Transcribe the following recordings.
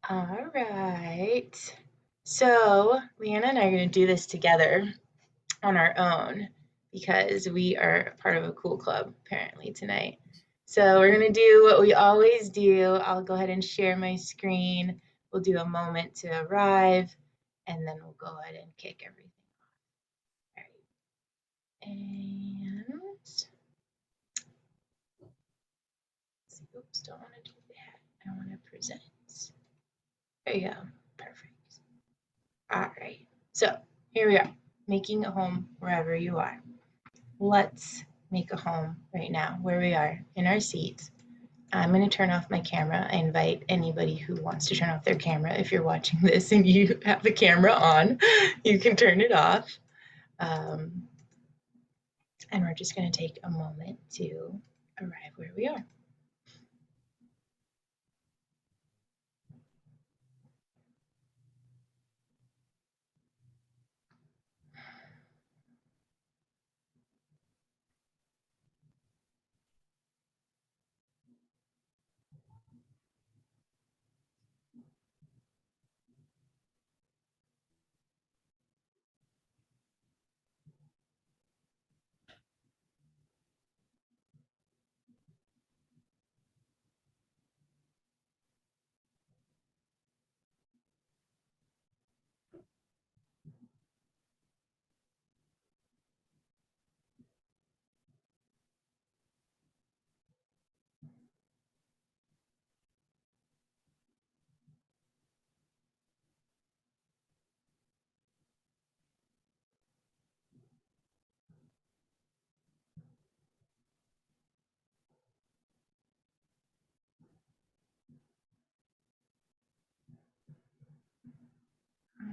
All right. So, Leanna and I are going to do this together on our own because we are part of a cool club apparently tonight. So, we're going to do what we always do. I'll go ahead and share my screen. We'll do a moment to arrive, and then we'll go ahead and kick everything off. All right. And, oops, don't want to do that. I want to present. There you go. Perfect. All right. So here we are, making a home wherever you are. Let's make a home right now where we are in our seats. I'm going to turn off my camera. I invite anybody who wants to turn off their camera. If you're watching this and you have the camera on, you can turn it off. And we're just going to take a moment to arrive where we are.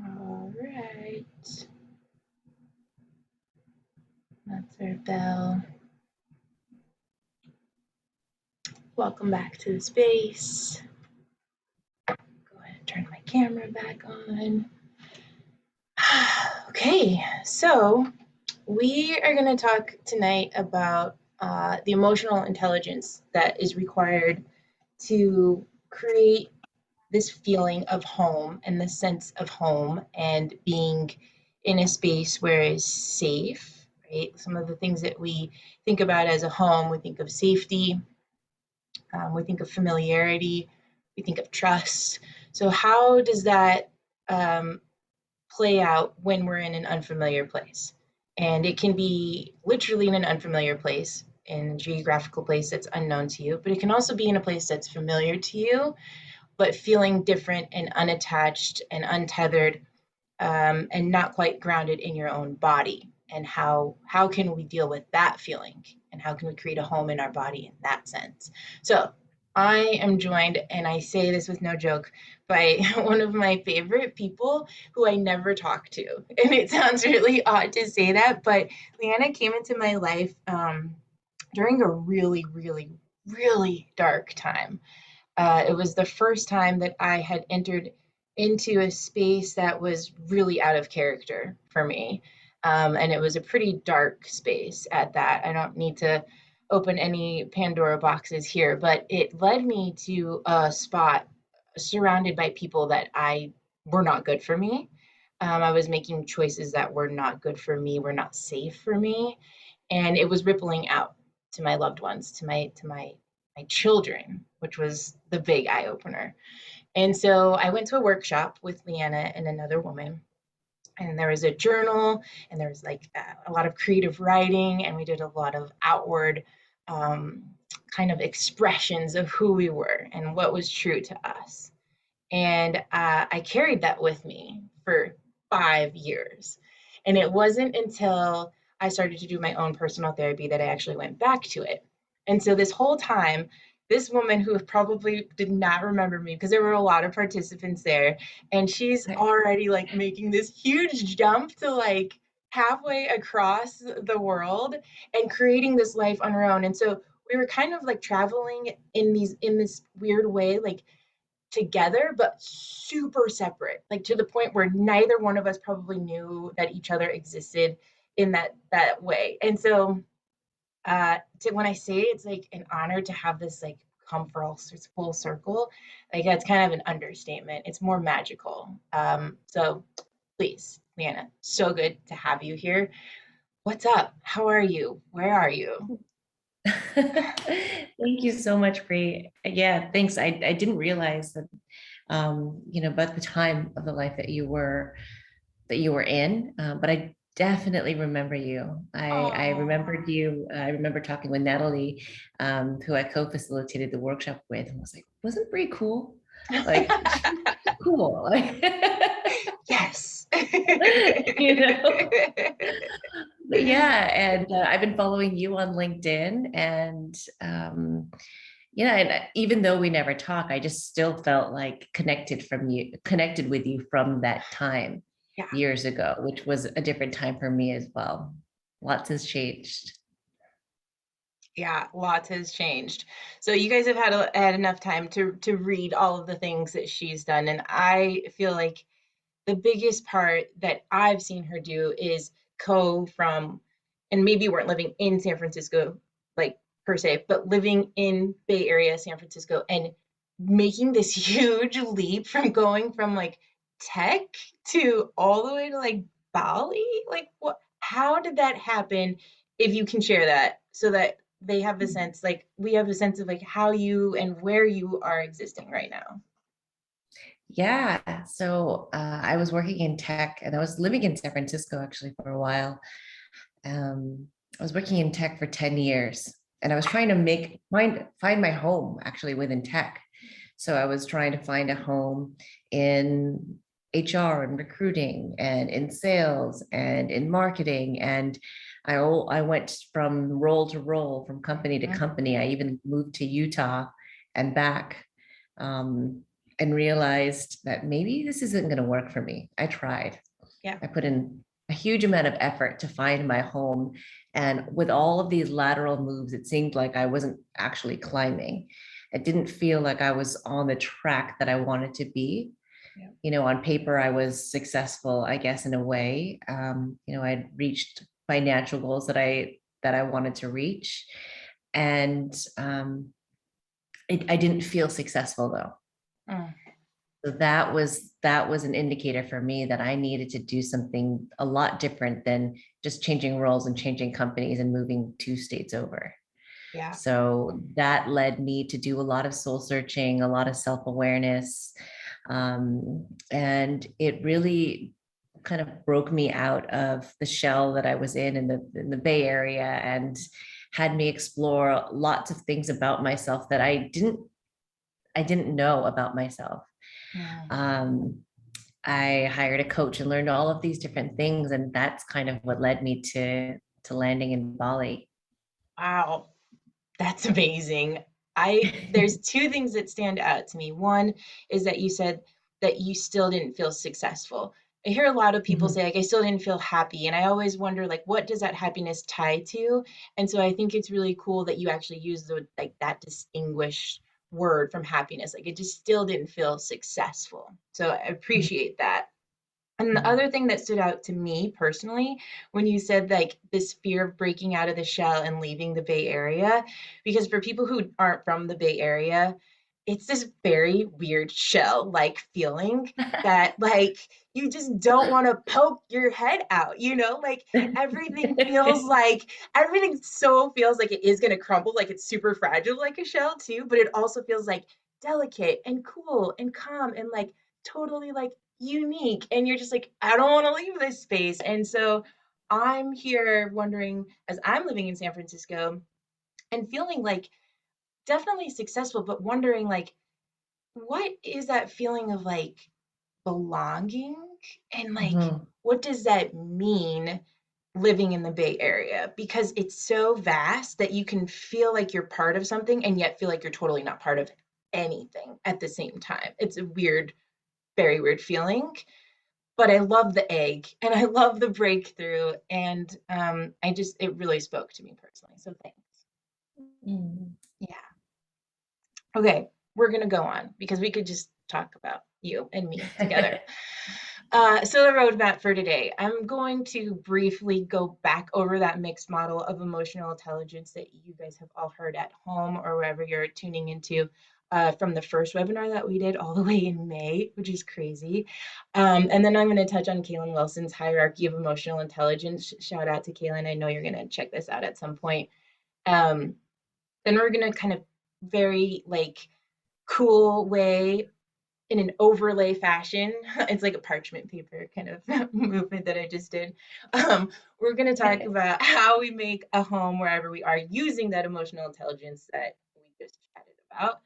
All right. That's our bell. Welcome back to the space. Go ahead and turn my camera back on. Okay, so we are going to talk tonight about the emotional intelligence that is required to create this feeling of home and the sense of home and being in a space where it's safe, right? Some of the things that we think about as a home, we think of safety, we think of familiarity, we think of trust. So how does that play out when we're in an unfamiliar place? And it can be literally in an unfamiliar place, in a geographical place that's unknown to you, but it can also be in a place that's familiar to you, but feeling different and unattached and untethered, and not quite grounded in your own body. And how can we deal with that feeling? And how can we create a home in our body in that sense? So I am joined, and I say this with no joke, by one of my favorite people who I never talk to. And it sounds really odd to say that, but Leanna came into my life during a really, really, really dark time. It was the first time that I had entered into a space that was really out of character for me. And it was a pretty dark space at that. I don't need to open any Pandora boxes here, but it led me to a spot surrounded by people that I were not good for me. I was making choices that were not good for me, were not safe for me, and it was rippling out to my loved ones, to my children, which was the big eye opener. And so I went to a workshop with Leanna and another woman, and there was a journal, and there was like a lot of creative writing, and we did a lot of outward kind of expressions of who we were and what was true to us. And I carried that with me for 5 years. And it wasn't until I started to do my own personal therapy that I actually went back to it. And so this whole time, this woman who probably did not remember me, because there were a lot of participants there, and she's already like making this huge jump to like halfway across the world and creating this life on her own. And so we were kind of like traveling in this weird way, like together, but super separate, like to the point where neither one of us probably knew that each other existed in that way. And so when I say it's like an honor to have this like come full circle, like that's kind of an understatement. It's more magical. So please, Leanna, so good to have you here. What's up? How are you? Where are you? Thank you so much, Bree. Yeah, thanks. I didn't realize that about the time of the life that you were in, but I definitely remember you. I Oh, remembered you. I remember talking with Natalie, who I co-facilitated the workshop with, and was like, "Wasn't Bree cool? Like, she's cool." Like, yes. you know. But yeah, and I've been following you on LinkedIn, and yeah, and even though we never talk, I just still felt like connected with you from that time Yeah, years ago, which was a different time for me as well. Lots has changed. yeah, lots has changed. So you guys have had enough time to read all of the things that she's done, and I feel like the biggest part that I've seen her do is go from, and maybe you weren't living in San Francisco, like per se, but living in Bay Area, San Francisco, and making this huge leap from going from like tech to all the way to like Bali. Like, what? How did that happen? If you can share that, so that they have a sense, like we have a sense of like how you and where you are existing right now. Yeah, so I was working in tech, and I was living in San Francisco actually for a while. I was working in tech for 10 years, and I was trying to find my home actually within tech. So I was trying to find a home in HR and recruiting and in sales and in marketing. And I went from role to role, from company to Mhm. company. I even moved to Utah and back, um, and realized that maybe this isn't going to work for me. I tried. Yeah. I put in a huge amount of effort to find my home. And with all of these lateral moves, it seemed like I wasn't actually climbing. It didn't feel like I was on the track that I wanted to be. Yeah. On paper, I was successful, I guess, in a way. I'd reached financial goals that I wanted to reach. And I didn't feel successful though. Mm, So that was an indicator for me that I needed to do something a lot different than just changing roles and changing companies and moving 2 states over. yeah. So that led me to do a lot of soul searching, a lot of self-awareness. And it really kind of broke me out of the shell that I was in the Bay Area, and had me explore lots of things about myself that I didn't know about myself. Mm. Um, I hired a coach and learned all of these different things, and that's kind of what led me to landing in Bali. Wow. That's amazing. There's two things that stand out to me. One is that you said that you still didn't feel successful. I hear a lot of people Mhm. say like I still didn't feel happy, and I always wonder like what does that happiness tie to? And so I think it's really cool that you actually use the like that distinguished word from happiness. Like it just still didn't feel successful. So I appreciate that. And the Mhm. other thing that stood out to me personally, when you said like this fear of breaking out of the shell and leaving the Bay Area, because for people who aren't from the Bay Area, it's this very weird shell like feeling that like you just don't want to poke your head out, like everything feels like everything so feels like it is going to crumble, like it's super fragile like a shell too, but it also feels like delicate and cool and calm and like totally like unique, and you're just like I don't want to leave this space. And so I'm here wondering, as I'm living in San Francisco and feeling like definitely successful, but wondering like what is that feeling of like belonging, and like Mhm. what does that mean living in the Bay Area, because it's so vast that you can feel like you're part of something and yet feel like you're totally not part of anything at the same time. It's a weird, very weird feeling, but I love the egg and I love the breakthrough. And it really spoke to me personally. So thanks. Mhm. Yeah. Okay. We're going to go on because we could just talk about you and me together. So the roadmap for today, I'm going to briefly go back over that mixed model of emotional intelligence that you guys have all heard at home or wherever you're tuning into from the first webinar that we did all the way in May, which is crazy. And then I'm going to touch on Kaylin Wilson's hierarchy of emotional intelligence. Shout out to Kaylin. I know you're going to check this out at some point. Um, then we're going to kind of very like cool way in an overlay fashion. It's like a parchment paper kind of movement that I just did. We're going to talk about how we make a home wherever we are using that emotional intelligence that we just chatted about.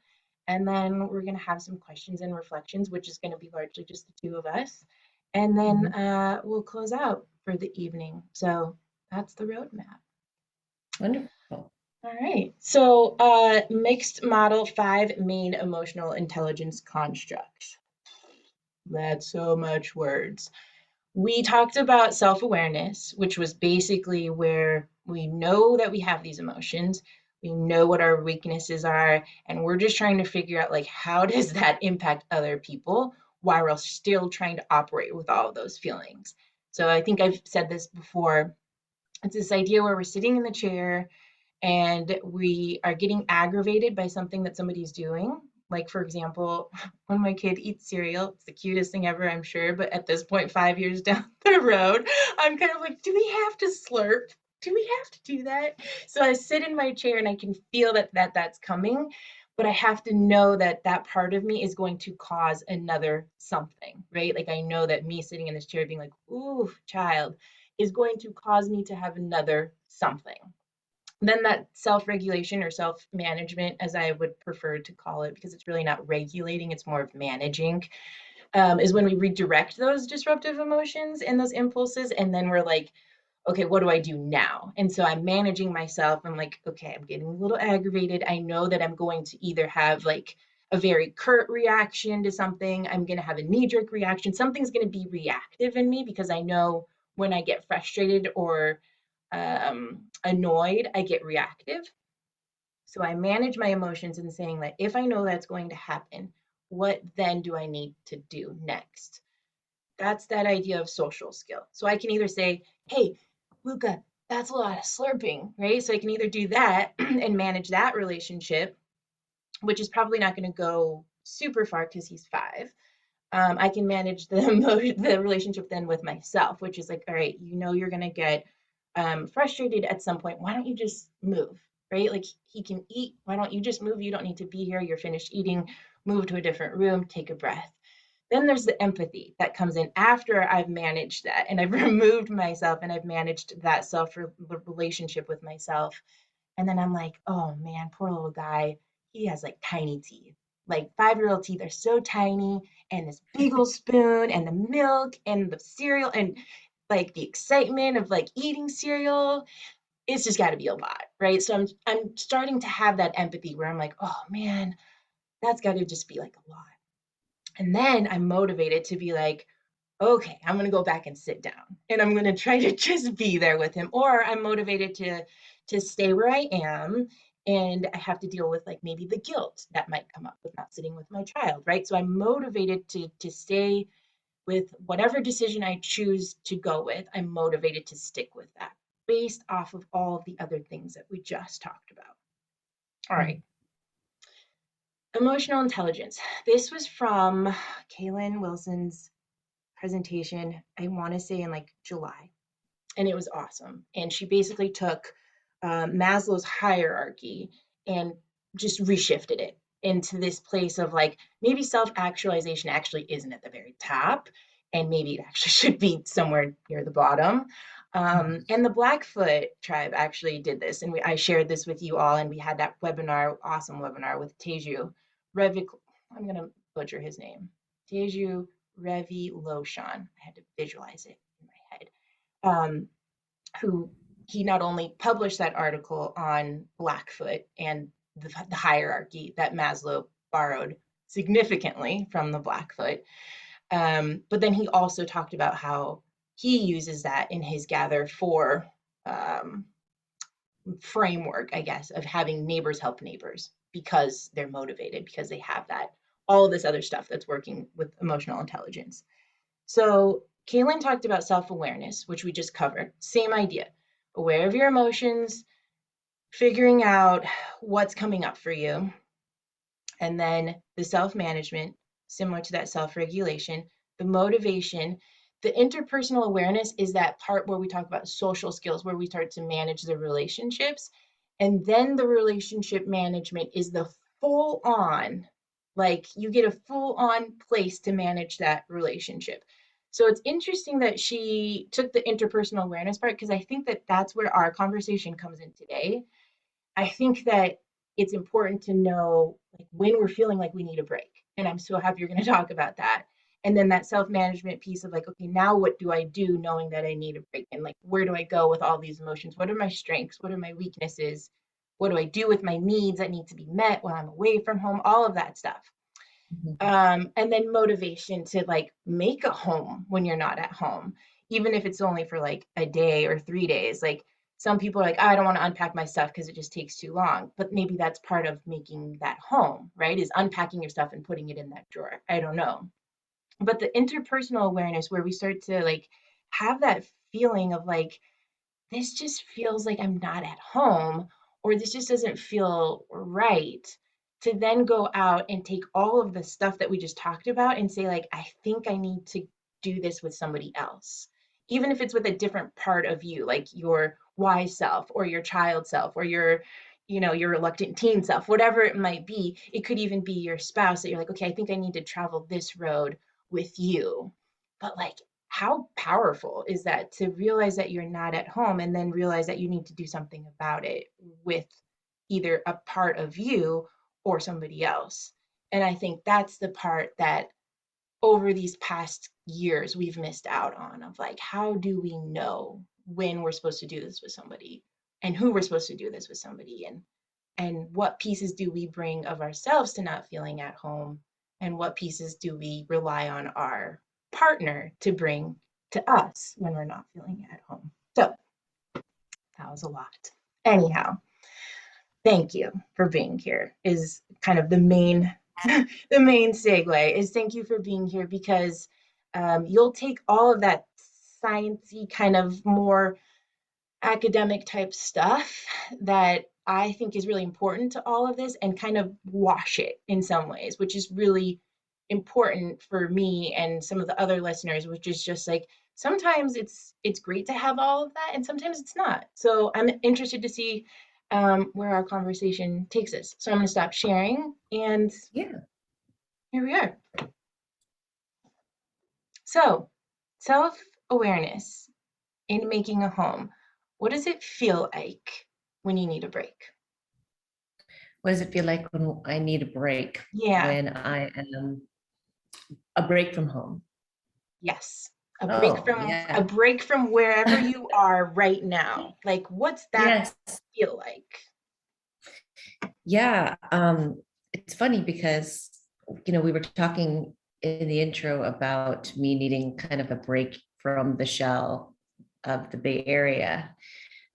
And then we're going to have some questions and reflections, which is going to be largely just the two of us. And then Mhm. we'll close out for the evening. So that's the roadmap. Wonderful. All right. So, mixed model, 5 main emotional intelligence constructs. That's so much words. We talked about self awareness, which was basically where we know that we have these emotions, we know what our weaknesses are, and we're just trying to figure out like how does that impact other people while we're still trying to operate with all of those feelings. So I think I've said this before. It's this idea where we're sitting in the chair and we are getting aggravated by something that somebody's doing. Like, for example, when my kid eats cereal, it's the cutest thing ever, I'm sure. But at this point, 5 years down the road, I'm kind of like, do we have to slurp? Do we have to do that? So I sit in my chair and I can feel that's coming, but I have to know that that part of me is going to cause another something, right? Like I know that me sitting in this chair being like, ooh, child, is going to cause me to have another something. Then that self-regulation or self-management, as I would prefer to call it, because it's really not regulating, it's more of managing, is when we redirect those disruptive emotions and those impulses. And then we're like, okay, what do I do now? And so I'm managing myself. I'm like, okay, I'm getting a little aggravated. I know that I'm going to either have like a very curt reaction to something, I'm going to have a knee jerk reaction. Something's going to be reactive in me because I know when I get frustrated or annoyed, I get reactive. So I manage my emotions in saying that if I know that's going to happen, what then do I need to do next? That's that idea of social skill. So I can either say, hey, Luca, that's a lot of slurping, right? So I can either do that and manage that relationship, which is probably not going to go super far because he's 5. I can manage the relationship then with myself, which is like, all right, you know, you're gonna get frustrated at some point. Why don't you just move, right? Like he can eat. Why don't you just move? You don't need to be here. You're finished eating. Move to a different room. Take a breath. Then there's the empathy that comes in after I've managed that and I've removed myself and I've managed that self relationship with myself. And then I'm like, oh man, poor little guy. He has like tiny teeth. Like 5-year-old teeth are so tiny, and this big old spoon, and the milk, and the cereal, and like the excitement of like eating cereal. It's just got to be a lot, right? So I'm starting to have that empathy where I'm like, oh man, that's got to just be like a lot. And then I'm motivated to be like, okay, I'm going to go back and sit down and I'm going to try to just be there with him. Or I'm motivated to stay where I am and I have to deal with like maybe the guilt that might come up with not sitting with my child, right? So I'm motivated to stay with whatever decision I choose to go with. I'm motivated to stick with that based off of all of the other things that we just talked about. All right. Mm. Emotional intelligence. This was from Kaylin Wilson's presentation, I want to say in like July, and it was awesome. And she basically took Maslow's hierarchy and just reshifted it into this place of like maybe self actualization actually isn't at the very top, and maybe it actually should be somewhere near the bottom. And the Blackfoot tribe actually did this, and I shared this with you all, and we had that webinar, awesome webinar with Teju Revik. I'm gonna butcher his name, Teju Revi Loshan. I had to visualize it in my head. Who he not only published that article on Blackfoot and the hierarchy that Maslow borrowed significantly from the Blackfoot, but then he also talked about how he uses that in his Gather for um, framework, I guess, of having neighbors help neighbors because they're motivated, because they have that, all of this other stuff that's working with emotional intelligence. So Kaylin talked about self-awareness, which we just covered. Same idea. Aware of your emotions, figuring out what's coming up for you, and then the self-management, similar to that self-regulation, the motivation, the interpersonal awareness is that part where we talk about social skills, where we start to manage the relationships. And then the relationship management is the full on, like you get a full on place to manage that relationship. So it's interesting that she took the interpersonal awareness part because I think that that's where our conversation comes in today. I think that it's important to know like when we're feeling like we need a break. And I'm so happy you're going to talk about that. And then that self-management piece of like, okay, now what do I do knowing that I need a break? And like, where do I go with all these emotions? What are my strengths? What are my weaknesses? What do I do with my needs that need to be met when I'm away from home? All of that stuff. Mhm. And then motivation to like make a home when you're not at home, even if it's only for like a day or 3 days. Like some people are like, "Oh, I don't want to unpack my stuff because it just takes too long." But maybe that's part of making that home, right? Is unpacking your stuff and putting it in that drawer. I don't know. But the interpersonal awareness where we start to like have that feeling of like, this just feels like I'm not at home, or this just doesn't feel right. To then go out and take all of the stuff that we just talked about and say, like, I think I need to do this with somebody else. Even if it's with a different part of you, like your wise self or your child self or your reluctant teen self, whatever it might be. It could even be your spouse that you're like, okay, I think I need to travel this road with you. But like, how powerful is that to realize that you're not at home and then realize that you need to do something about it with either a part of you or somebody else. And I think that's the part that over these past years we've missed out on of like, how do we know when we're supposed to do this with somebody and who we're supposed to do this with somebody, and what pieces do we bring of ourselves to not feeling at home, and what pieces do we rely on our partner to bring to us when we're not feeling at home. So that was a lot. Anyhow, thank you for being here is kind of the main the main segue is thank you for being here because you'll take all of that sciencey kind of more academic type stuff that I think is really important to all of this and kind of wash it in some ways, which is really important for me and some of the other listeners, which is just like sometimes it's great to have all of that and sometimes it's not. So I'm interested to see where our conversation takes us. So I'm going to stop sharing and Yeah. here we are. So self awareness in making a home. What does it feel like when you need a break? What does it feel like when I need a break? Yeah, When I am a break from home? yes. Oh, A yeah. break from wherever you are right now. Like what's that Yes. feel like? Yeah. It's funny because, we were talking in the intro about me needing kind of a break from the shell of the Bay Area.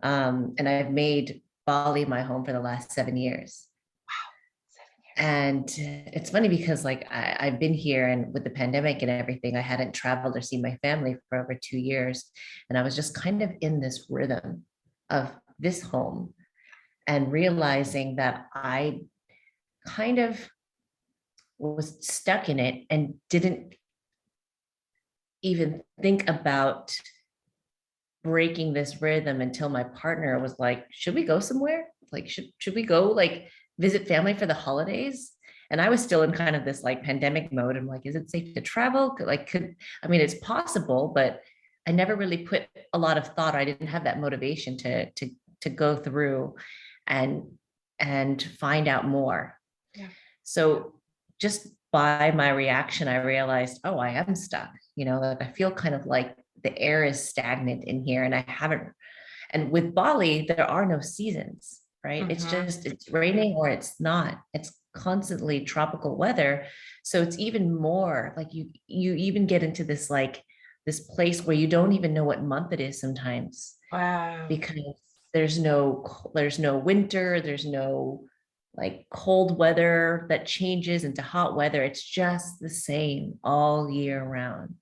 And I've made Bali my home for the last 7 years. Wow, 7 years. And it's funny because like I've been here and with the pandemic and everything, I hadn't traveled or seen my family for over 2 years. And I was just kind of in this rhythm of this home and realizing that I kind of was stuck in it and didn't even think about breaking this rhythm until my partner was like, should we go somewhere? Like, should we go like visit family for the holidays? And I was still in kind of this like pandemic mode. I'm like, is it safe to travel? I mean, it's possible, but I never really put a lot of thought. I didn't have that motivation to go through and find out more. Yeah. So just by my reaction, I realized, oh, I am stuck. Like I feel kind of like the air is stagnant in here and I haven't. And with Bali, there are no seasons, right? It's Mm-hmm. just, it's raining or it's not. It's constantly tropical weather. So it's even more like you even get into this like this place where you don't even know what month it is sometimes Wow. because there's no winter, there's no like cold weather that changes into hot weather. It's just the same all year round.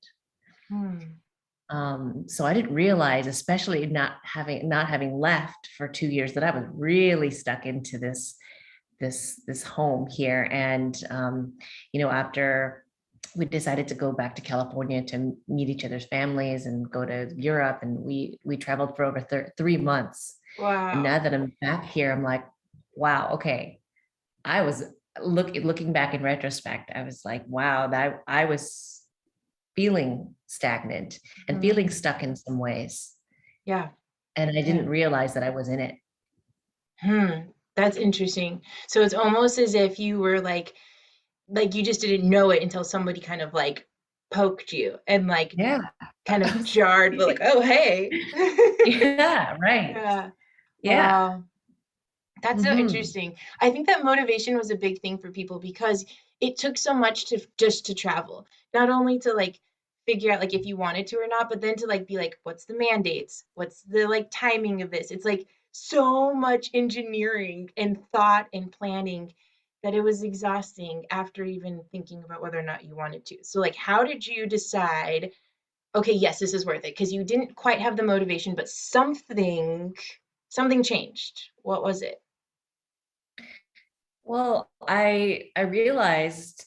Hmm. So I didn't realize, especially not having left for 2 years, that I was really stuck into this home here. And after we decided to go back to California to meet each other's families and go to Europe, and we traveled for over 3 months. And now Wow. that I'm back here, I'm like, wow, okay. I was looking back in retrospect, I was like, wow, that I was feeling stagnant and feeling Hmm. stuck in some ways. Yeah. And I Yeah. didn't realize that I was in it. Hmm. That's interesting. So it's almost as if you were like you just didn't know it until somebody kind of like poked you and like Yeah. kind of jarred, but like, oh, hey. Yeah, right. Yeah. Yeah. Wow. That's so Hmm. interesting. I think that motivation was a big thing for people because it took so much to just to travel. Not only to like figure out like if you wanted to or not, but then to like be like, what's the mandates? What's the like timing of this? It's like so much engineering and thought and planning that it was exhausting after even thinking about whether or not you wanted to. So like how did you decide, okay, yes, this is worth it? Because you didn't quite have the motivation, but something changed. What was it? Well, I realized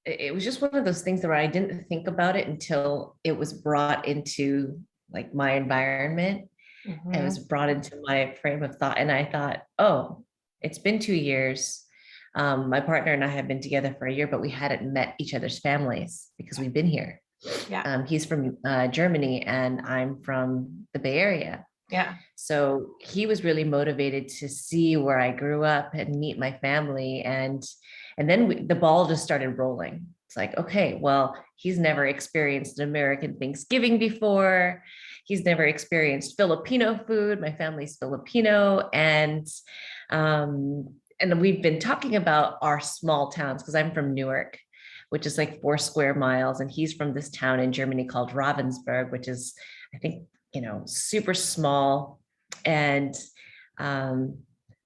it was just one of those things where I didn't think about it until it was brought into like my environment. It was Mhm. brought into my frame of thought. And I thought, oh, it's been 2 years. My partner and I have been together for a year, but we hadn't met each other's families because we've been here. Yeah, He's from Germany and I'm from the Bay Area. yeah. So he was really motivated to see where I grew up and meet my family. And then the ball just started rolling. It's like, okay, well, he's never experienced an American Thanksgiving before. He's never experienced Filipino food. My family's Filipino. And we've been talking about our small towns because I'm from Newark, which is like 4 square miles. And he's from this town in Germany called Ravensburg, which is, I think, super small. And um,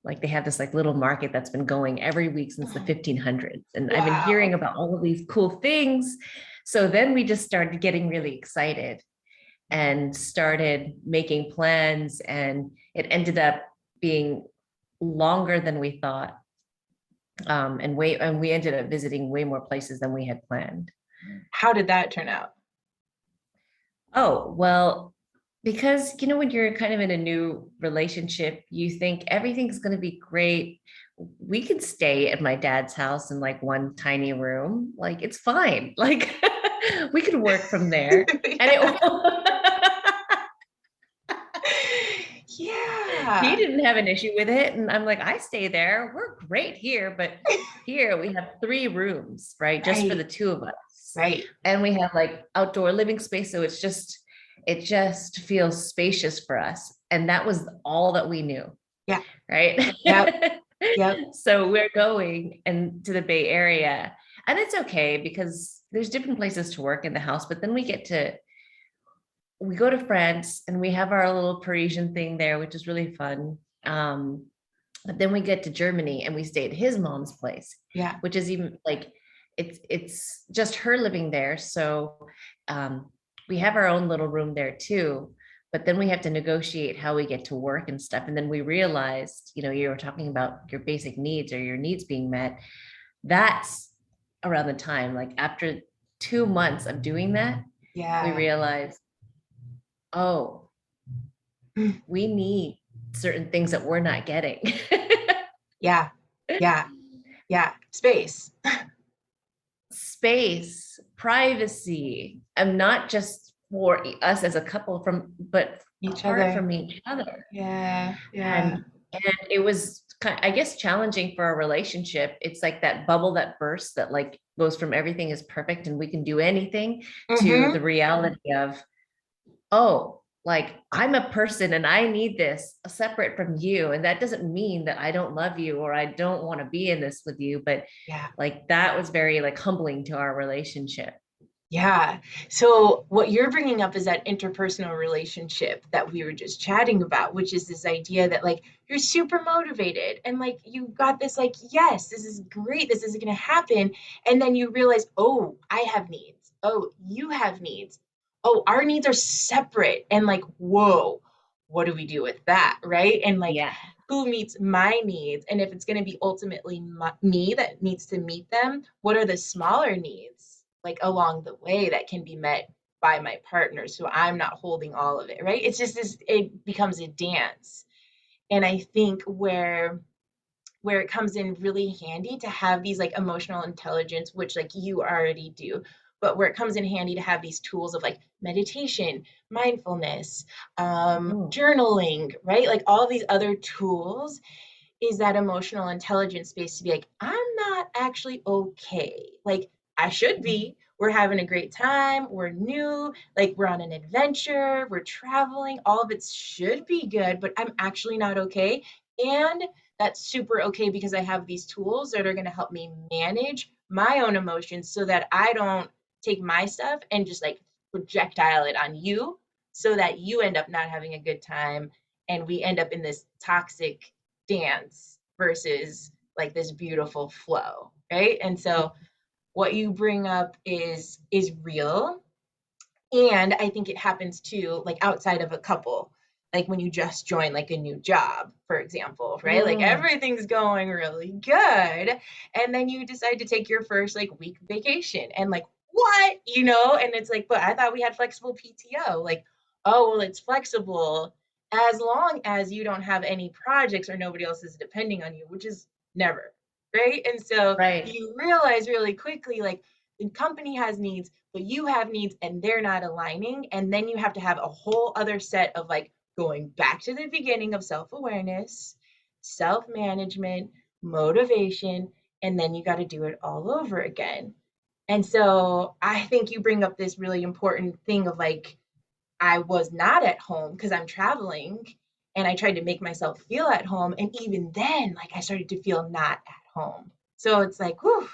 like they have this like little market that's been going every week since the Mhm. 1500s. And I've been hearing Wow. about all of these cool things. So then we just started getting really excited and started making plans. And it ended up being longer than we thought. And we ended up visiting way more places than we had planned. How did that turn out? Oh, well, because when you're kind of in a new relationship, you think everything's going to be great. We could stay at my dad's house in like one tiny room. Like it's fine. Like we could work from there. And Yeah. he Yeah. didn't have an issue with it. And I'm like, I stay there. We're great here. But here we have 3 rooms, right? Just for the Right, two of us. right. And we have like outdoor living space. So it just feels spacious for us. And that was all that we knew, Yeah. right? Yep, yep. So we're going and to the Bay Area. And it's okay because there's different places to work in the house, but then we go to France and we have our little Parisian thing there, which is really fun. But then we get to Germany and we stay at his mom's place, Yeah, which is even like it's just her living there. So um, we have our own little room there too. But then we have to negotiate how we get to work and stuff. And then we realized, you were talking about your basic needs or your needs being met. That's around the time, like after 2 months of doing that, we yeah. realized, oh, we need certain things that we're not getting. Yeah, yeah, yeah. Space. Space, privacy, and not just for us as a couple but Each apart other. from each other. Yeah, yeah. And it was I guess challenging for a relationship. It's like that bubble that bursts that like goes from everything is perfect and we can do anything to Mm-hmm. the reality of, oh, like I'm a person and I need this separate from you. And that doesn't mean that I don't love you or I don't want to be in this with you. But Yeah. like that was very like humbling to our relationship. Yeah. So what you're bringing up is that interpersonal relationship that we were just chatting about, which is this idea that like you're super motivated and like you got this like, yes, this is great. This is going to happen. And then you realize, oh, I have needs. Oh, you have needs. oh, our needs are separate. And like, whoa, what do we do with that? Right. And like, Yeah. who meets my needs? And if it's going to be ultimately me that needs to meet them, what are the smaller needs like along the way that can be met by my partner? So I'm not holding all of it. Right. It's just this, it becomes a dance. And I think where it comes in really handy to have these like emotional intelligence, which like you already do, but where it comes in handy to have these tools of like meditation, mindfulness, Mhm. journaling, right? Like all these other tools is that emotional intelligence space to be like, I'm not actually okay. Like, I should be. We're having a great time. We're new. Like, we're on an adventure. We're traveling. All of it should be good, but I'm actually not okay. And that's super okay because I have these tools that are going to help me manage my own emotions so that I don't take my stuff and just like projectile it on you so that you end up not having a good time and we end up in this toxic dance versus like this beautiful flow, right? And so what you bring up is real, and I think it happens too like outside of a couple, like when you just join like a new job, for example, right? Like Mm, everything's going really good, and then you decide to take your first like week vacation and like what, and it's like, but I thought we had flexible PTO. Like, oh well, it's flexible as long as you don't have any projects or nobody else is depending on you, which is never, right? And so right. you realize really quickly like the company has needs, but you have needs and they're not aligning. And then you have to have a whole other set of like going back to the beginning of self awareness, self management, motivation, and then you got to do it all over again. And so I think you bring up this really important thing of like, I was not at home because I'm traveling and I tried to make myself feel at home. And even then, like I started to feel not at home. So it's like, whew,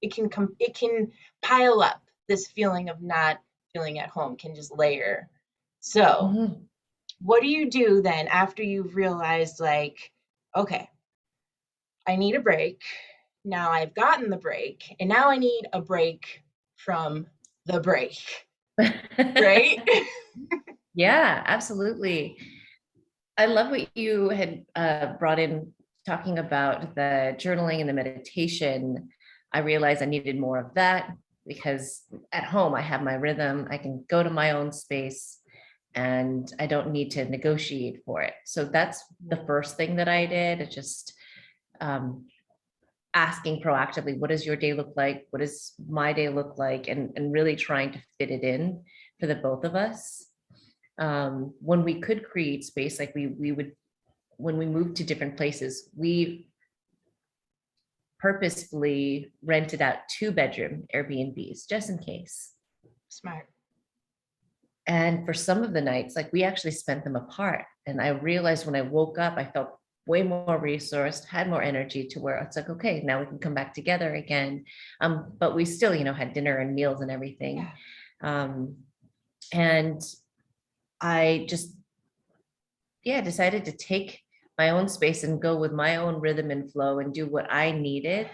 it can pile up. This feeling of not feeling at home can just layer. So Mhm. what do you do then after you've realized like, okay, I need a break. Now I've gotten the break and now I need a break from the break, right? Yeah, absolutely. I love what you had brought in talking about the journaling and the meditation. I realized I needed more of that because at home I have my rhythm. I can go to my own space and I don't need to negotiate for it. So that's the first thing that I did. It just um, asking proactively, what does your day look like? What does my day look like? And really trying to fit it in for the both of us. When we could create space, like we would, when we moved to different places, we purposefully rented out 2-bedroom Airbnbs just in case. Smart. And for some of the nights, like we actually spent them apart. And I realized when I woke up, I felt way more resourced, had more energy to where it's like, okay, now we can come back together again. But we still, had dinner and meals and everything. Yeah. Um, and I just, yeah, decided to take my own space and go with my own rhythm and flow and do what I needed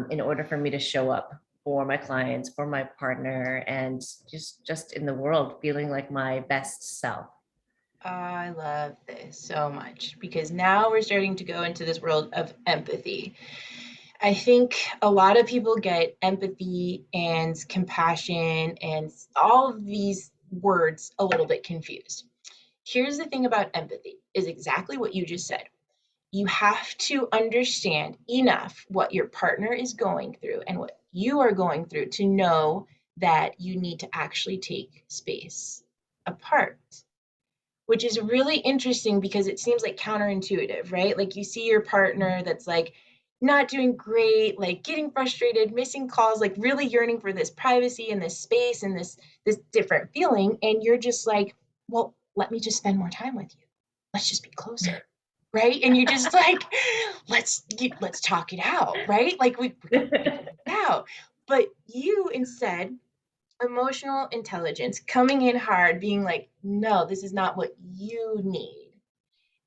in order for me to show up for my clients, for my partner, and just in the world, feeling like my best self. I love this so much because now we're starting to go into this world of empathy. I think a lot of people get empathy and compassion and all of these words a little bit confused. Here's the thing about empathy is exactly what you just said. You have to understand enough what your partner is going through and what you are going through to know that you need to actually take space apart, which is really interesting because it seems like counterintuitive, right? Like you see your partner that's like not doing great, like getting frustrated, missing calls, like really yearning for this privacy and this space and this different feeling, and you're just like, "Well, let me just spend more time with you. Let's just be closer." Right? And you just like, let's talk it out, right? Like we got to figure it out. But you instead emotional intelligence coming in hard, being like, no, this is not what you need.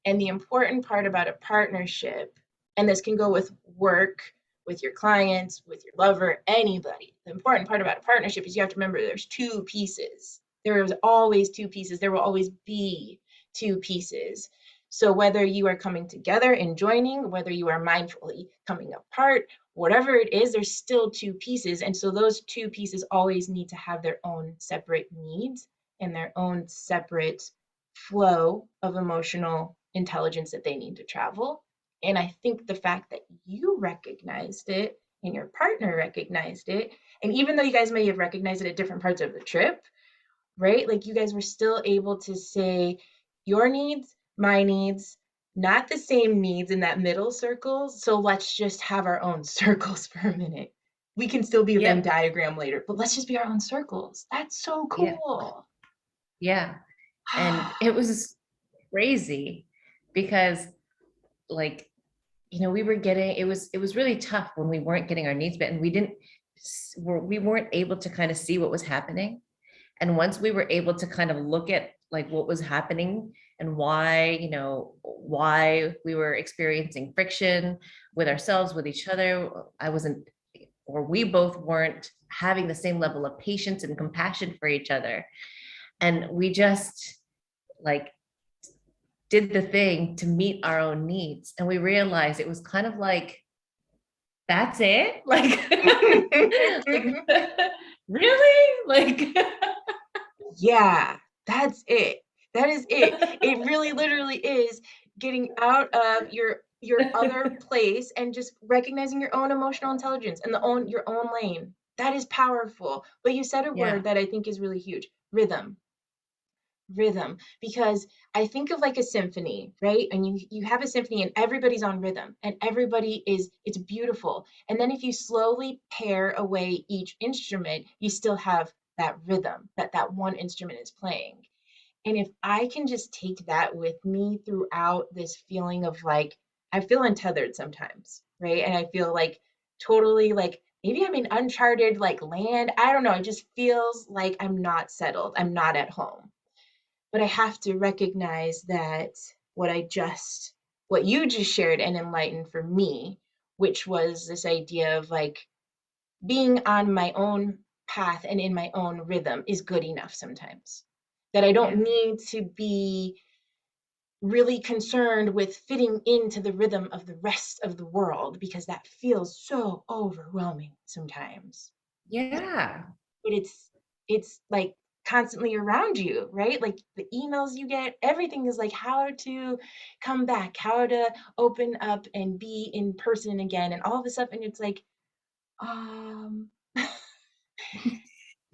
And the important part about a partnership, and this can go with work, with your clients, with your lover, anybody. The important part about a partnership is you have to remember there's two pieces. There is always two pieces. There will always be two pieces. So whether you are coming together and joining, whether you are mindfully coming apart, whatever it is, there's still two pieces. And so those two pieces always need to have their own separate needs and their own separate flow of emotional intelligence that they need to travel. And I think the fact that you recognized it and your partner recognized it, and even though you guys may have recognized it at different parts of the trip, right? Like you guys were still able to say your needs, my needs, not the same needs in that middle circle. So let's just have our own circles for a minute. We can still be a Venn Yep. diagram later, but let's just be our own circles. That's so Yeah. cool. Yeah. And it was crazy because like, we were getting, it was really tough when we weren't getting our needs met and we weren't able to kind of see what was happening. And once we were able to kind of look at like what was happening and why we were experiencing friction with ourselves, with each other, we both weren't having the same level of patience and compassion for each other. And we just like did the thing to meet our own needs. And we realized it was kind of like, that's it? Like, like really? Like, Yeah, that's it. That is it. It really literally is getting out of your other place and just recognizing your own emotional intelligence and your own lane. That is powerful. But you said a yeah, word that I think is really huge. Rhythm. Rhythm, because I think of like a symphony, right? And you have a symphony and everybody's on rhythm and it's beautiful. And then if you slowly pare away each instrument, you still have that rhythm that one instrument is playing. And if I can just take that with me throughout this feeling of like, I feel untethered sometimes, right? And I feel like totally like maybe I'm in uncharted like land. I don't know. It just feels like I'm not settled. I'm not at home. But I have to recognize that what you just shared and enlightened for me, which was this idea of like being on my own path and in my own rhythm is good enough sometimes. That I don't yeah, need to be really concerned with fitting into the rhythm of the rest of the world because that feels so overwhelming sometimes. yeah, But it's like constantly around you, right? Like the emails you get, everything is like how to come back, how to open up and be in person again, and all of a sudden it's like, um,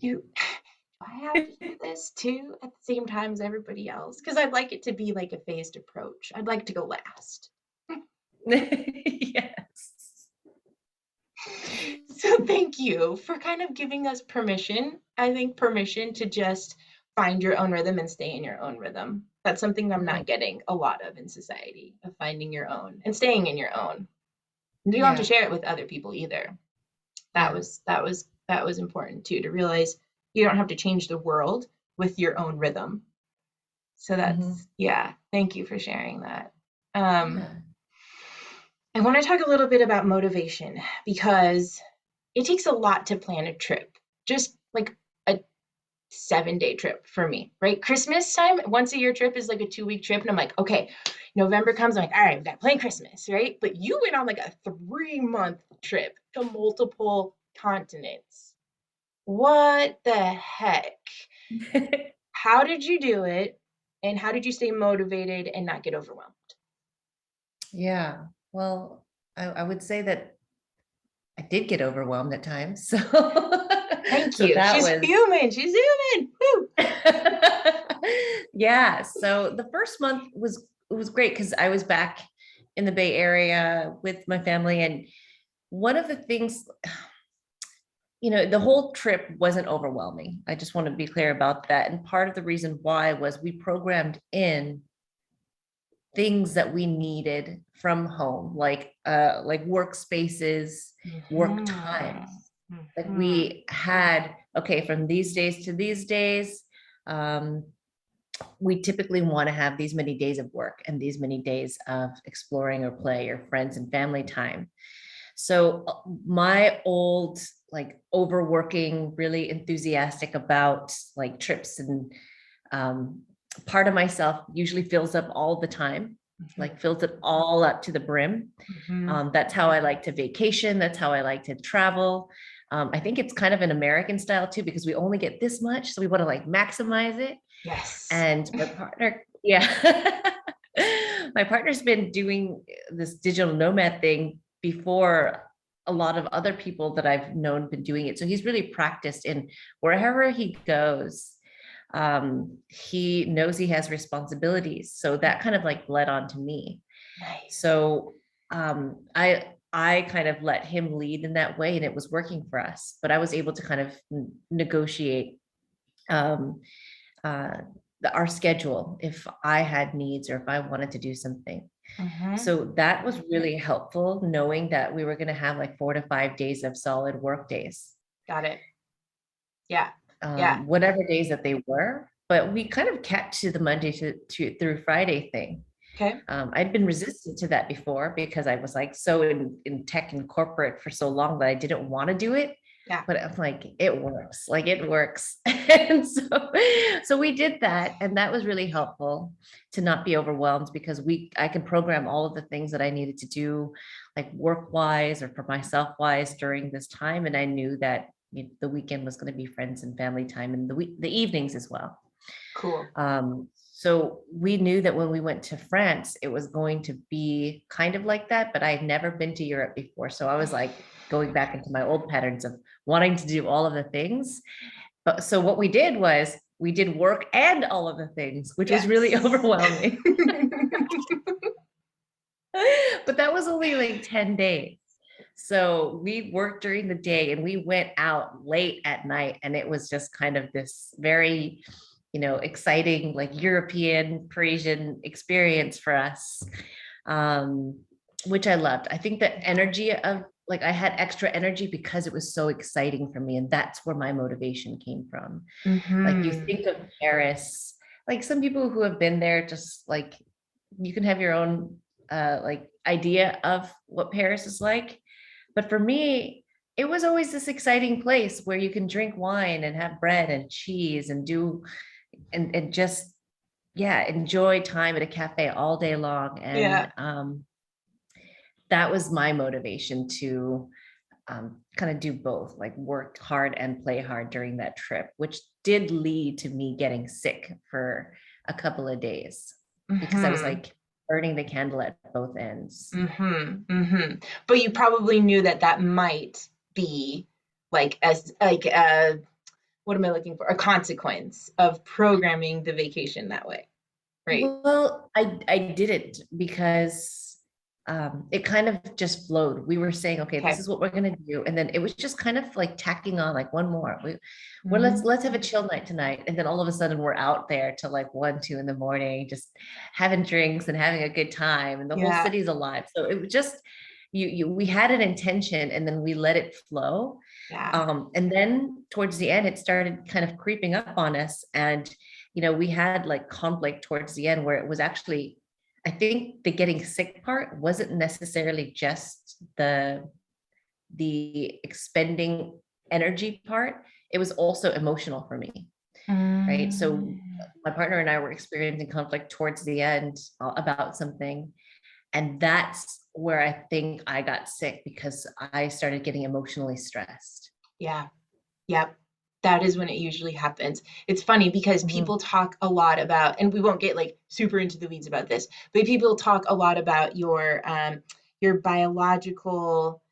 you. Do I have to do this too at the same time as everybody else? Because I'd like it to be like a phased approach. I'd like to go last. yes, So thank you for kind of giving us permission. I think permission to just find your own rhythm and stay in your own rhythm. That's something I'm Mhm. not getting a lot of in society, of finding your own and staying in your own. You don't have to yeah, share it with other people either. That yeah, was important too, to realize you don't have to change the world with your own rhythm. So mhm, that's, yeah, thank you for sharing that. Um, yeah, I want to talk a little bit about motivation because it takes a lot to plan a trip. Just like a 7 day trip for me, right? Christmas time, once a year trip is like a 2 week trip. And I'm like, okay, November comes, I'm like, all right, we got to plan Christmas, right? But you went on like a 3 month trip to multiple continents. What the heck? How did you do it? And how did you stay motivated and not get overwhelmed? yeah. Well, I would say that I did get overwhelmed at times. So, Thank so you. that She's was, fuming. She's zooming. Woo. yeah. So the first month it was great because I was back in the Bay Area with my family. And one of the things, the whole trip wasn't overwhelming. I just want to be clear about that. And part of the reason why was we programmed in things that we needed from home, like workspaces, work Mm-hmm. times. Like Mm-hmm. we had, okay, from these days to these days, um, we typically want to have these many days of work and these many days of exploring or play or friends and family time. So my old, like overworking, really enthusiastic about like trips and um, part of myself usually fills up all the time, Mhm. like fills it all up to the brim. Mhm. That's how I like to vacation. That's how I like to travel. I think it's kind of an American style too, because we only get this much. So we want to like maximize it. Yes. And my partner, yeah, my partner's been doing this digital nomad thing before a lot of other people that I've known been doing it. So he's really practiced in wherever he goes. He knows he has responsibilities. So that kind of like bled onto me. Nice. So I kind of let him lead in that way and it was working for us, but I was able to kind of negotiate um, uh, our schedule if I had needs or if I wanted to do something. Mhm. So that was really helpful knowing that we were going to have like 4 to 5 days of solid work days, Got it. Yeah. Yeah. whatever days that they were. But we kind of kept to the Monday to through Friday thing. Okay. I'd been resistant to that before because I was like so in tech and corporate for so long that I didn't want to do it. Yeah. But I'm like, it works. And so we did that. And that was really helpful to not be overwhelmed because I can program all of the things that I needed to do, like work wise or for myself wise during this time. And I knew that the weekend was going to be friends and family time and the evenings as well. Cool. So we knew that when we went to France, it was going to be kind of like that, but I had never been to Europe before. So I was like going back into my old patterns of wanting to do all of the things. But so what we did was we did work and all of the things, which was really Yes. overwhelming. But that was only like 10 days. So we worked during the day and we went out late at night. And it was just kind of this very, exciting, like European, Parisian experience for us, um, which I loved. I think the energy of like I had extra energy because it was so exciting for me. And that's where my motivation came from. Like you Mhm. think of Paris, like some people who have been there, just like you can have your own like idea of what Paris is like. But for me, it was always this exciting place where you can drink wine and have bread and cheese and do and just yeah, enjoy time at a cafe all day long. And Yeah. that was my motivation to kind of do both, like work hard and play hard during that trip, which did lead to me getting sick for a couple of days because I was Mhm. like burning the candle at both ends. Mhm. Mhm. But you probably knew that that might be like as like what am I looking for? A consequence of programming the vacation that way, right? Well, I didn't because it kind of just flowed. We were saying, okay, this Okay. is what we're gonna do, and then it was just kind of like tacking on like one more. We're Mhm. let's have a chill night tonight, and then all of a sudden we're out there till like 1, 2 in the morning, just having drinks and having a good time, and the whole Yeah. city's alive. So it was just we had an intention, and then we let it flow. Yeah. And then towards the end, it started kind of creeping up on us. And, we had like conflict towards the end where it was actually, I think the getting sick part wasn't necessarily just the expending energy part. It was also emotional for me. Right. So Mm. my partner and I were experiencing conflict towards the end about something. And that's where I think I got sick because I started getting emotionally stressed. Yeah. Yep. That is when it usually happens. It's funny because Mhm, people talk a lot about, and we won't get like super into the weeds about this, but people talk a lot about your biological,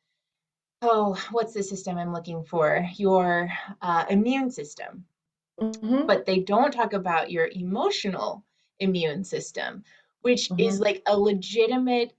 oh, what's the system I'm looking for? Your immune system, mhm, but they don't talk about your emotional immune system, which is mhm. like a legitimate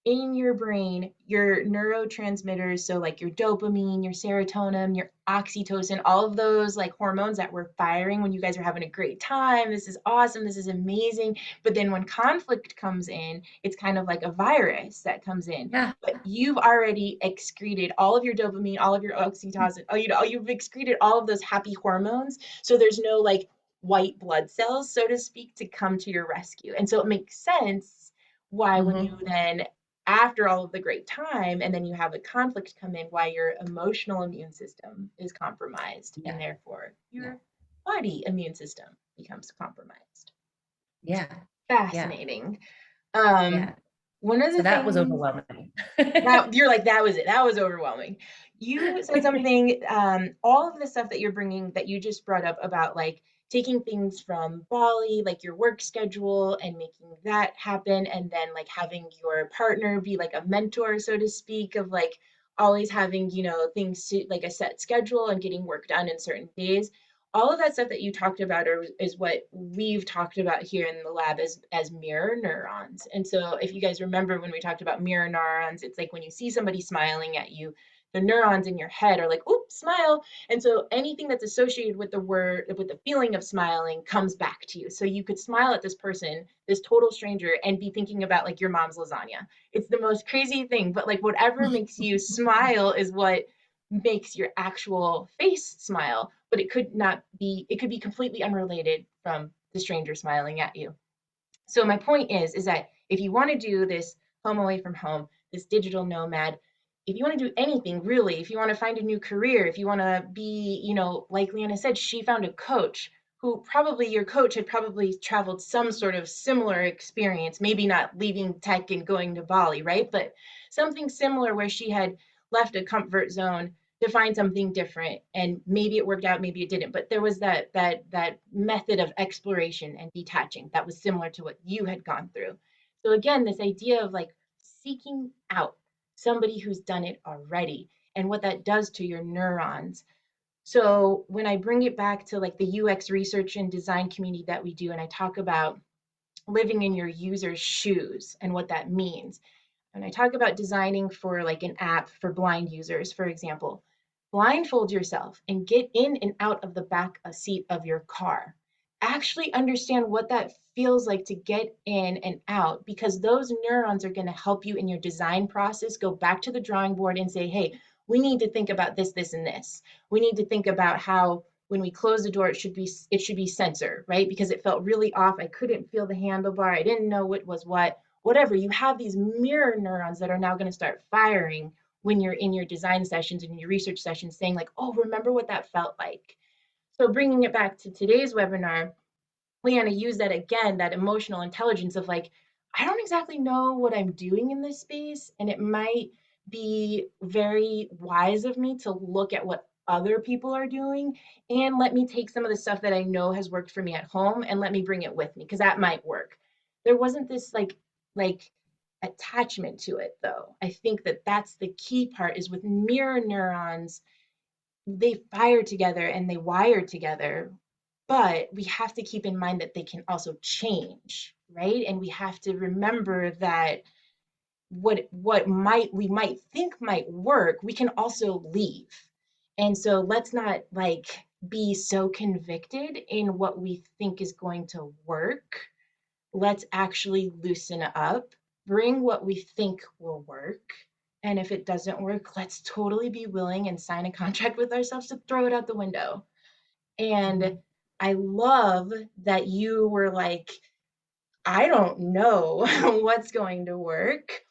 in your brain, your neurotransmitters, so like your dopamine, your serotonin, your oxytocin, all of those like hormones that were firing when you guys are having a great time. This is awesome. This is amazing. But then when conflict comes in, it's kind of like a virus that comes in. Yeah. But you've already excreted all of your dopamine, all of your oxytocin. Oh, you've excreted all of those happy hormones. So there's no like white blood cells, so to speak, to come to your rescue. And so it makes sense why when you Mhm. then after all of the great time, and then you have a conflict come in, why your emotional immune system is compromised, and Yeah. therefore Yeah. your body immune system becomes compromised. Yeah. Yeah. Fascinating. Um, Yeah. one of So the that was things overwhelming. that you're like, that was it. That was overwhelming. You said something, all of the stuff that you're bringing that you just brought up about like taking things from Bali, like your work schedule and making that happen. And then like having your partner be like a mentor, so to speak, of like always having, things to like a set schedule and getting work done in certain days. All of that stuff that you talked about is what we've talked about here in the lab as mirror neurons. And so if you guys remember when we talked about mirror neurons, it's like when you see somebody smiling at you, the neurons in your head are like, "Oop, smile." And so anything that's associated with the feeling of smiling comes back to you. So you could smile at this person, this total stranger, and be thinking about like your mom's lasagna. It's the most crazy thing, but like whatever makes you smile is what makes your actual face smile, but it could be completely unrelated from the stranger smiling at you. So my point is that if you want to do this home away from home, this digital nomad, if you want to do anything really, if you want to find a new career, if you want to be, like Leanna said, she found a coach who probably your coach had probably traveled some sort of similar experience, maybe not leaving tech and going to Bali, right? But something similar where she had left a comfort zone to find something different, and maybe it worked out, maybe it didn't, but there was that method of exploration and detaching that was similar to what you had gone through. So again, this idea of like seeking out somebody who's done it already and what that does to your neurons. So when I bring it back to like the UX research and design community that we do, and I talk about living in your user's shoes and what that means, and I talk about designing for like an app for blind users, for example, blindfold yourself and get in and out of the back seat of your car. Actually understand what that feels like to get in and out, because those neurons are going to help you in your design process. Go back to the drawing board and say, hey, we need to think about this, this, and this. We need to think about how when we close the door, it should be sensor, right? Because it felt really off. I couldn't feel the handlebar. I didn't know what was what. Whatever, you have these mirror neurons that are now going to start firing when you're in your design sessions and your research sessions, saying like, oh, remember what that felt like. So bringing it back to today's webinar, Leanna used that again, that emotional intelligence of like, I don't exactly know what I'm doing in this space, and it might be very wise of me to look at what other people are doing, and let me take some of the stuff that I know has worked for me at home and let me bring it with me, because that might work. There wasn't this like attachment to it though. I think that that's the key part, is with mirror neurons, they fire together and they wire together, but we have to keep in mind that they can also change, right? And we have to remember that what might we might think might work, we can also leave. And so let's not like be so convicted in what we think is going to work. Let's actually loosen up, bring what we think will work. And if it doesn't work, let's totally be willing and sign a contract with ourselves to throw it out the window. And Mhm. I love that you were like, I don't know what's going to work,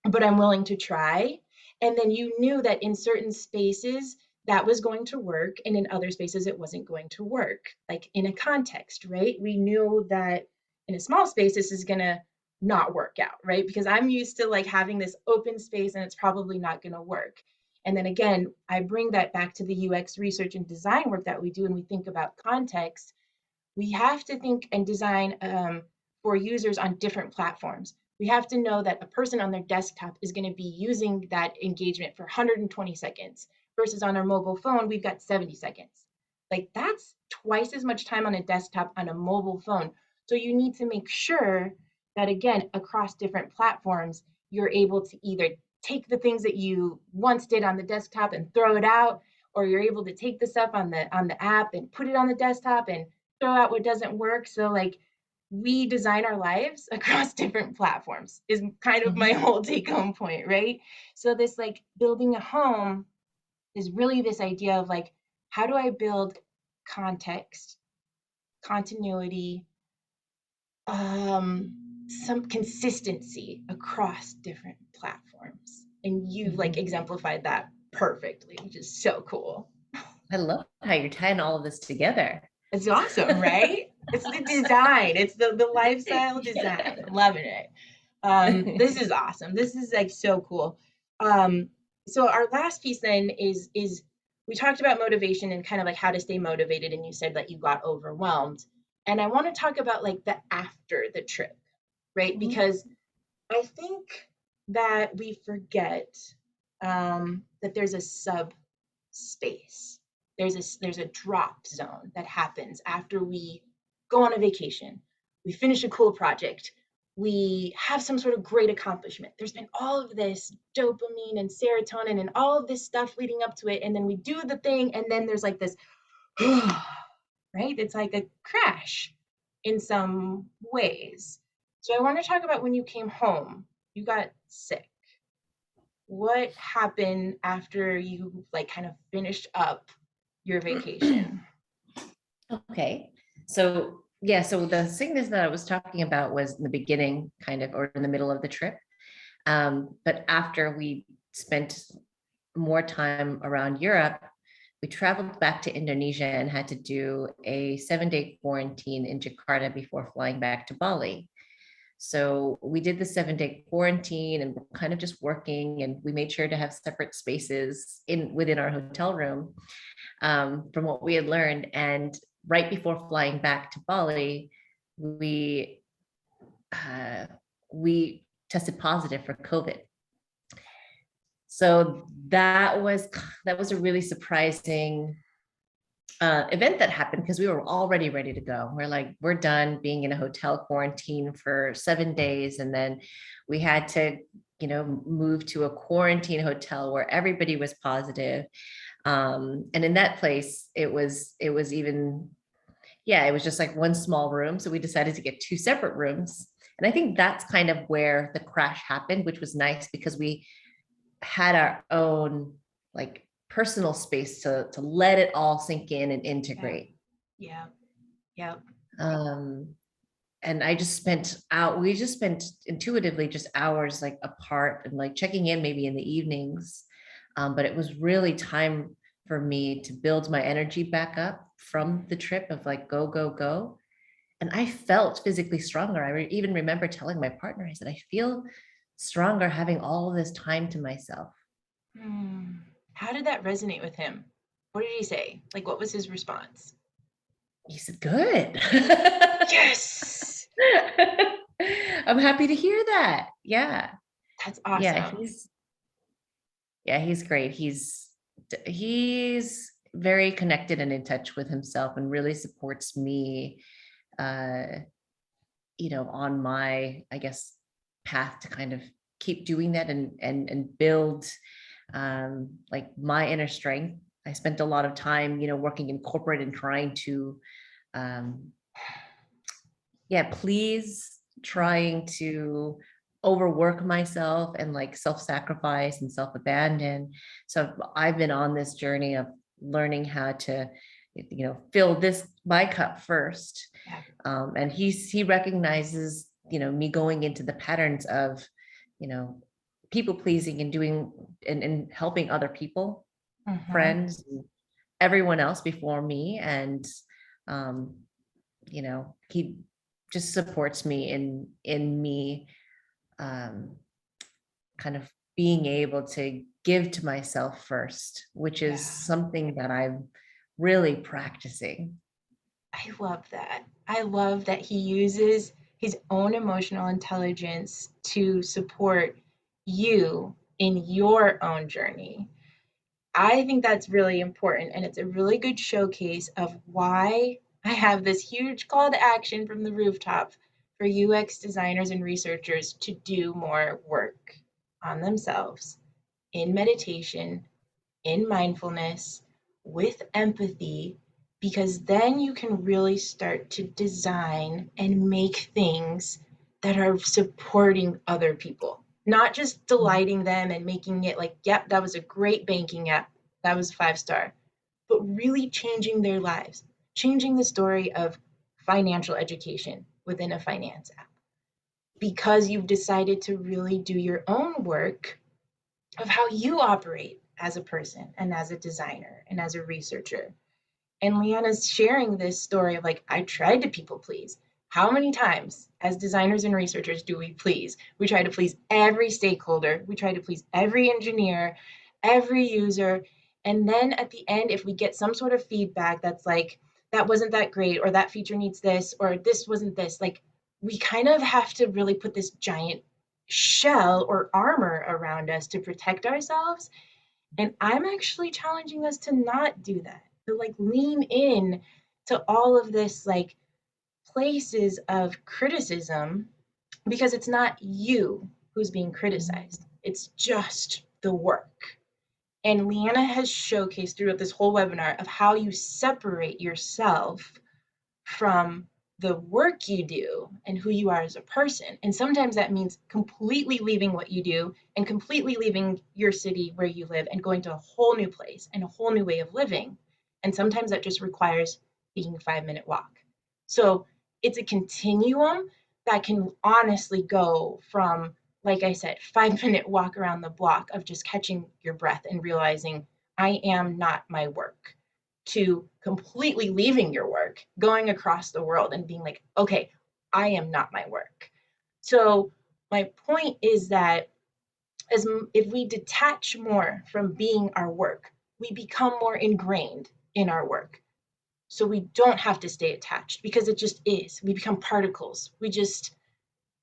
but I'm willing to try. And then you knew that in certain spaces that was going to work, and in other spaces it wasn't going to work. Like in a context, right? We knew that in a small space this is going to not work out, right? Because I'm used to like having this open space and it's probably not going to work. And then again, I bring that back to the UX research and design work that we do, and we think about context. We have to think and design for users on different platforms. We have to know that a person on their desktop is going to be using that engagement for 120 seconds versus on our mobile phone, we've got 70 seconds. Like that's twice as much time on a desktop on a mobile phone. So you need to make sure that, again, across different platforms, you're able to either take the things that you once did on the desktop and throw it out, or you're able to take the stuff on the app and put it on the desktop and throw out what doesn't work. So like we design our lives across different platforms is kind of my Mhm. whole take home point, right? So this like building a home is really this idea of like, how do I build context, continuity, some consistency across different platforms. And you like Mhm. exemplified that perfectly, which is so cool. I love how you're tying all of this together. It's awesome, right? It's the design, it's the lifestyle design. Yeah. I'm loving it. This is awesome. This is like so cool. Um, so our last piece then is we talked about motivation and kind of like how to stay motivated, and you said that you got overwhelmed. And I want to talk about like the after the trip, right? Mhm. Because I think that we forget that there's a subspace. There's a drop zone that happens after we go on a vacation. We finish a cool project. We have some sort of great accomplishment. There's been all of this dopamine and serotonin and all of this stuff leading up to it. And then we do the thing, and then there's like this, right? It's like a crash in some ways. So I want to talk about when you came home, you got sick. What happened after you like kind of finished up your vacation? Okay. So, yeah, so the sickness that I was talking about was in the beginning, kind of, or in the middle of the trip. But after we spent more time around Europe, we traveled back to Indonesia and had to do a 7-day quarantine in Jakarta before flying back to Bali. So we did the 7-day quarantine and we're kind of just working, and we made sure to have separate spaces in within our hotel room, from what we had learned. And right before flying back to Bali, we uh, we tested positive for COVID. So that was a really surprising event that happened, because we were already ready to go. We're like, we're done being in a hotel quarantine for 7 days, and then we had to, move to a quarantine hotel where everybody was positive. And in that place, it was even, yeah, it was just like one small room. So we decided to get two separate rooms. And I think that's kind of where the crash happened, which was nice because we had our own like personal space to let it all sink in and Yeah, integrate. yeah, yeah. Um, and we just spent intuitively just hours like apart and like checking in maybe in the evenings. But it was really time for me to build my energy back up from the trip of like go, go, go. And I felt physically stronger. Even remember telling my partner, I said, I feel stronger having all of this time to myself. Hmm. How did that resonate with him? What did he say? Like, what was his response? He said, good. Yes, I'm happy to hear that. Yeah. that's Yeah. awesome. He's great. He's very connected and in touch with himself and really supports me, uh, on my, I guess, path to kind of keep doing that and build like my inner strength. I spent a lot of time, working in corporate and trying to um, yeah, please, trying to overwork myself and like self-sacrifice and self-abandon. So I've been on this journey of learning how to, fill this my cup first. Yeah. And he recognizes, me going into the patterns of, you know, people pleasing and doing and helping other people, Mm-hmm. friends, and everyone else before me. And um, he just supports me in me um kind of being able to give to myself first, which is Yeah. something that I'm really practicing. I love that. I love that he uses his own emotional intelligence to support you in your own journey. I think that's really important. And it's a really good showcase of why I have this huge call to action from the rooftop for UX designers and researchers to do more work on themselves in meditation, in mindfulness, with empathy, because then you can really start to design and make things that are supporting other people, not just delighting them and making it like, yep, that was a great banking app, that was 5 star, but really changing their lives, changing the story of financial education within a finance app. because you've decided to really do your own work of how you operate as a person and as a designer and as a researcher. And Leanna's sharing this story of like, I tried to people please. How many times as designers and researchers do we please? We try to please every stakeholder. We try to please every engineer, every user. And then at the end, if we get some sort of feedback that's like, that wasn't that great, or that feature needs this, or this wasn't this, like we kind of have to really put this giant shell or armor around us to protect ourselves. And I'm actually challenging us to not do that, to like lean in to all of this like places of criticism, because it's not you who's being criticized. It's just the work. And Leanna has showcased throughout this whole webinar of how you separate yourself from the work you do and who you are as a person. And sometimes that means completely leaving what you do and completely leaving your city where you live and going to a whole new place and a whole new way of living. And sometimes that just requires taking a 5-minute walk. So it's a continuum that can honestly go from, like I said, 5-minute walk around the block of just catching your breath and realizing I am not my work, to completely leaving your work, going across the world and being like, okay, I am not my work. So my point is that as if we detach more from being our work, we become more ingrained in our work. So we don't have to stay attached because it just is. We become particles. We just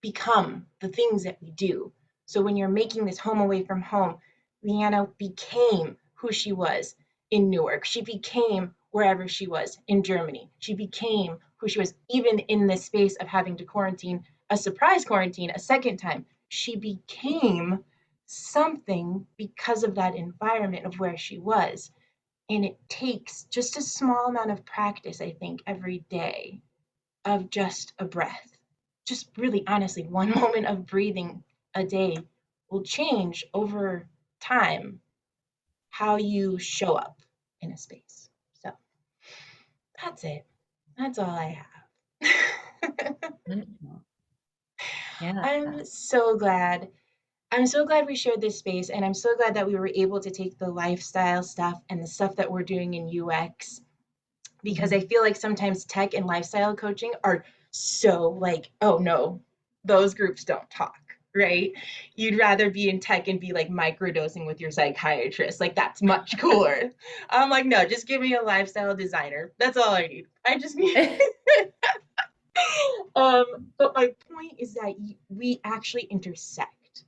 become the things that we do. So when you're making this home away from home, Leanna became who she was in Newark. She became wherever she was in Germany. She became who she was, even in this space of having to quarantine, a surprise quarantine, a second time. She became something because of that environment of where she was. And it takes just a small amount of practice, I think, every day of just a breath. Just really honestly, one moment of breathing a day will change over time how you show up in a space. So that's it. That's all I have. Wonderful. Yeah. I'm so glad. I'm so glad we shared this space, and I'm so glad that we were able to take the lifestyle stuff and the stuff that we're doing in UX, because I Mhm. feel like sometimes tech and lifestyle coaching are so like, oh no, those groups don't talk, right? You'd rather be in tech and be like microdosing with your psychiatrist. Like that's much cooler. I'm like, no, just give me a lifestyle designer. That's all I need. I just need um but my point is that we actually intersect.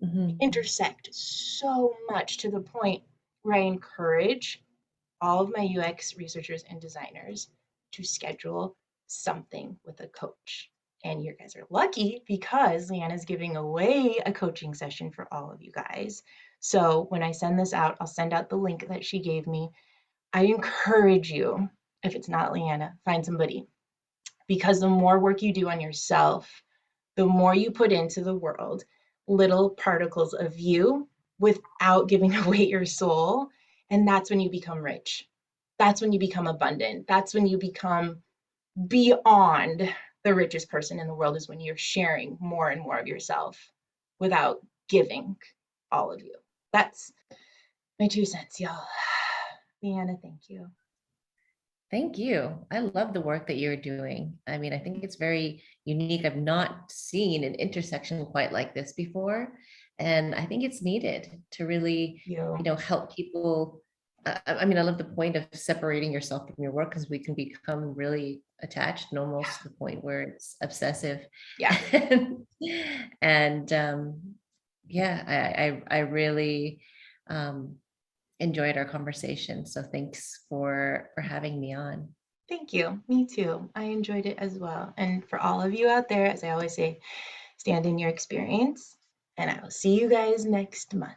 We Mhm. intersect so much to the point where I encourage all of my UX researchers and designers to schedule something with a coach. And you guys are lucky because Leanna's giving away a coaching session for all of you guys. So when I send this out, I'll send out the link that she gave me. I encourage you, if it's not Leanna, find somebody, because the more work you do on yourself, the more you put into the world, little particles of you without giving away your soul. And that's when you become rich. That's when you become abundant. That's when you become beyond the richest person in the world, is when you're sharing more and more of yourself without giving all of you. That's my 2 cents, y'all. Leanna, thank you. Thank you. I love the work that you're doing. I mean, I think it's very unique. I've not seen an intersection quite like this before. And I think it's needed to really, You. help people. I mean, I love the point of separating yourself from your work because we can become really attached and almost to the point where it's obsessive. Yeah. And yeah, I really um, enjoyed our conversation. So thanks for having me on. Thank you. Me too. I enjoyed it as well. And for all of you out there, as I always say, stand in your experience. And I will see you guys next month.